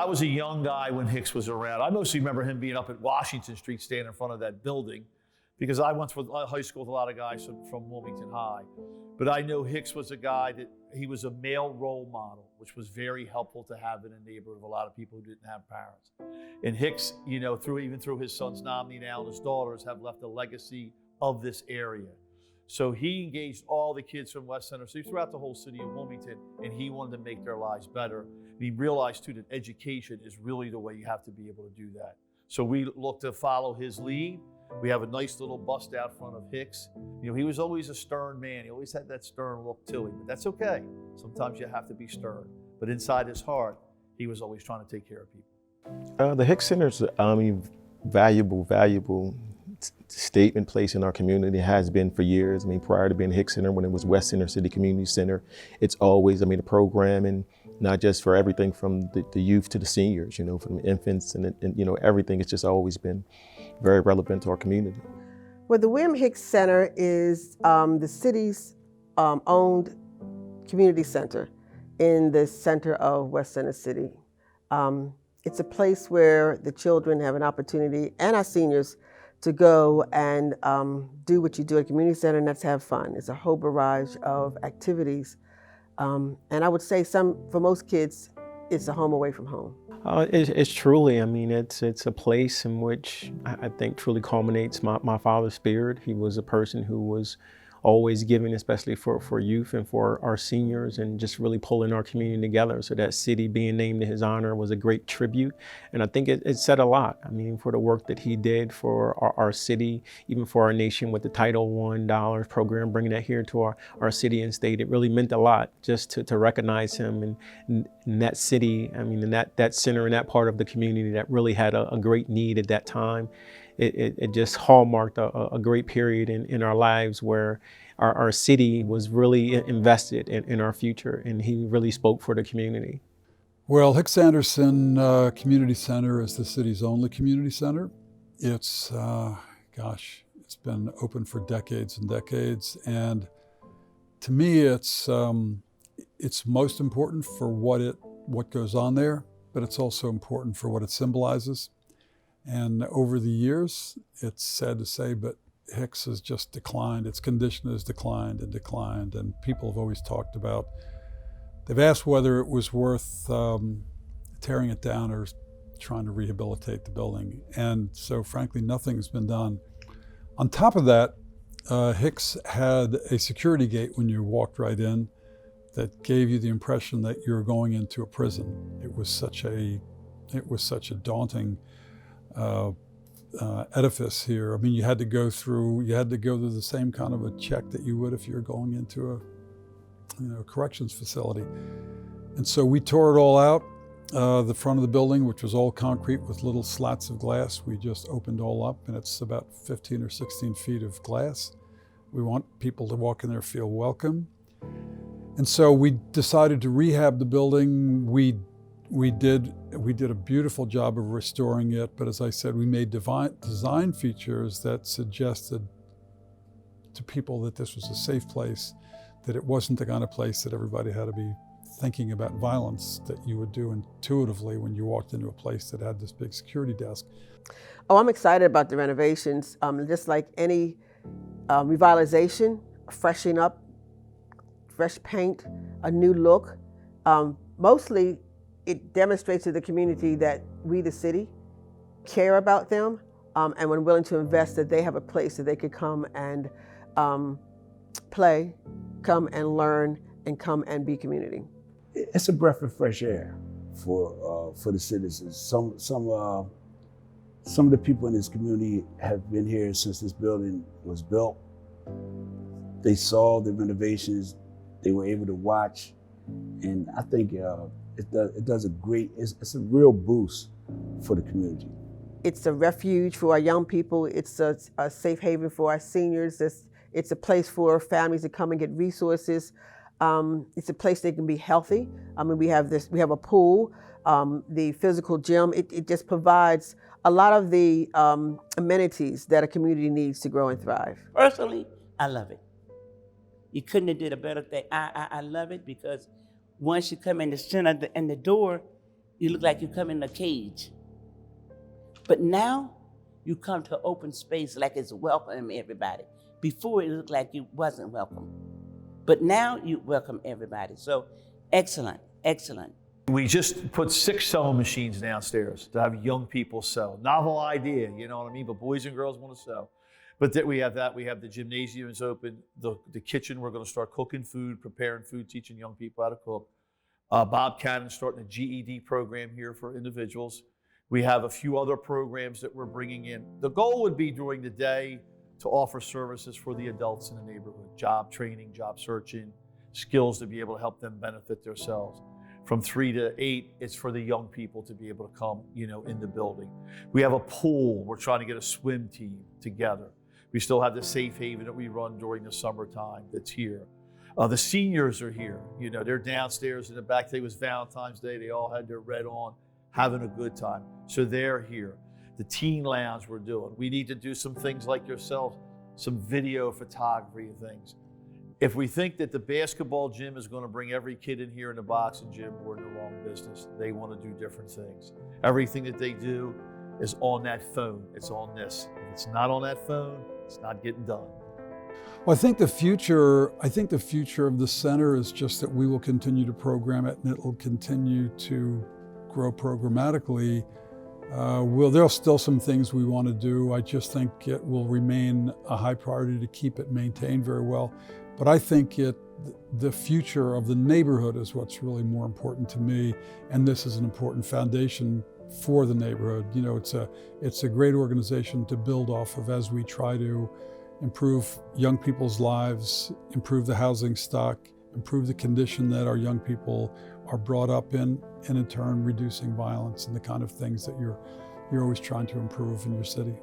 I was a young guy when Hicks was around. I mostly remember him being up at Washington Street, standing in front of that building, because I went to high school with a lot of guys from Wilmington High. But I know Hicks was a guy that he was a male role model, which was very helpful to have in a neighborhood of a lot of people who didn't have parents. And Hicks, you know, even through his son's nominee now and his daughters, have left a legacy of this area. So he engaged all the kids from West Center City throughout the whole city of Wilmington, and he wanted to make their lives better. And he realized too that education is really the way you have to be able to do that. So we look to follow his lead. We have a nice little bust out front of Hicks. You know, he was always a stern man. He always had that stern look to him, but that's okay. Sometimes you have to be stern. But inside his heart, he was always trying to take care of people. The Hicks Center is valuable statement place in our community. It has been for years. I mean, prior to being Hicks Center, when it was West Center City Community Center, it's always, I mean, a program, and not just for everything from the youth to the seniors, you know, from the infants and you know, everything. It's just always been very relevant to our community. Well, the William Hicks Center is the city's owned community center in the center of West Center City. It's a place where the children have an opportunity, and our seniors, to go and do what you do at a community center, and that's have fun. It's a whole barrage of activities. And I would say for most kids, it's a home away from home. It's truly, I mean, it's a place in which I think truly culminates my father's spirit. He was a person who was always giving, especially for youth and for our seniors, and just really pulling our community together. So that city being named in his honor was a great tribute. And I think it said a lot. I mean, for the work that he did for our city, even for our nation with the Title I program, bringing that here to our city and state, it really meant a lot just to recognize him in that city. I mean, in that center, in that part of the community that really had a great need at that time. It just hallmarked a great period in our lives where our city was really invested in our future, and he really spoke for the community. Well, Hicks-Anderson Community Center is the city's only community center. It's, it's been open for decades and decades, and to me it's most important for what goes on there, but it's also important for what it symbolizes. And over the years, it's sad to say, but Hicks has just declined. Its condition has declined and declined. And people have always talked about, they've asked whether it was worth tearing it down or trying to rehabilitate the building. And so frankly, nothing's been done. On top of that, Hicks had a security gate when you walked right in that gave you the impression that you were going into a prison. It was such a daunting edifice here. I mean, you had to go through the same kind of a check that you would if you're going into a corrections facility. And so we tore it all out. The front of the building, which was all concrete with little slats of glass, we just opened all up, and it's about 15 or 16 feet of glass. We want people to walk in there, feel welcome. And so we decided to rehab the building. We did a beautiful job of restoring it, but as I said, we made design features that suggested to people that this was a safe place, that it wasn't the kind of place that everybody had to be thinking about violence that you would do intuitively when you walked into a place that had this big security desk. Oh, I'm excited about the renovations. Just like any revitalization, freshening up, fresh paint, a new look. Mostly, it demonstrates to the community that we, the city, care about them, and we're willing to invest, that they have a place that they could come and play, come and learn, and come and be community. It's a breath of fresh air for the citizens. Some of the people in this community have been here since this building was built. They saw the renovations, they were able to watch, and I think it does a great, it's a real boost for the community. It's a refuge for our young people. It's a safe haven for our seniors. It's a place for families to come and get resources. It's a place they can be healthy. I mean, we have a pool, the physical gym. It just provides a lot of the amenities that a community needs to grow and thrive. Personally, I love it. You couldn't have did a better thing. I love it because once you come in the center and the door, you look like you come in a cage. But now, you come to open space like it's welcoming everybody. Before, it looked like you wasn't welcome. But now, you welcome everybody. So, excellent, excellent. We just put 6 sewing machines downstairs to have young people sew. Novel idea, you know what I mean? But boys and girls want to sew. But we have that. We have the gymnasium is open. The kitchen, we're going to start cooking food, preparing food, teaching young people how to cook. Bob Cannon's starting a GED program here for individuals. We have a few other programs that we're bringing in. The goal would be during the day to offer services for the adults in the neighborhood, job training, job searching, skills to be able to help them benefit themselves. From 3 to 8, it's for the young people to be able to come, in the building. We have a pool. We're trying to get a swim team together. We still have the safe haven that we run during the summertime that's here. The seniors are here. They're downstairs in the back. Today was Valentine's Day. They all had their red on, having a good time. So they're here. The teen lounge we're doing. We need to do some things like yourselves, some video photography and things. If we think that the basketball gym is going to bring every kid in here in the boxing gym, we're in the wrong business. They want to do different things. Everything that they do is on that phone. It's on this. If it's not on that phone, it's not getting done. Well, I think the future of the center is just that we will continue to program it and it will continue to grow programmatically. There's still some things we want to do. I just think it will remain a high priority to keep it maintained very well. But I think the future of the neighborhood is what's really more important to me, and this is an important foundation for the neighborhood. It's a great organization to build off of as we try to improve young people's lives, improve the housing stock, improve the condition that our young people are brought up in, and in turn reducing violence and the kind of things that you're always trying to improve in your city.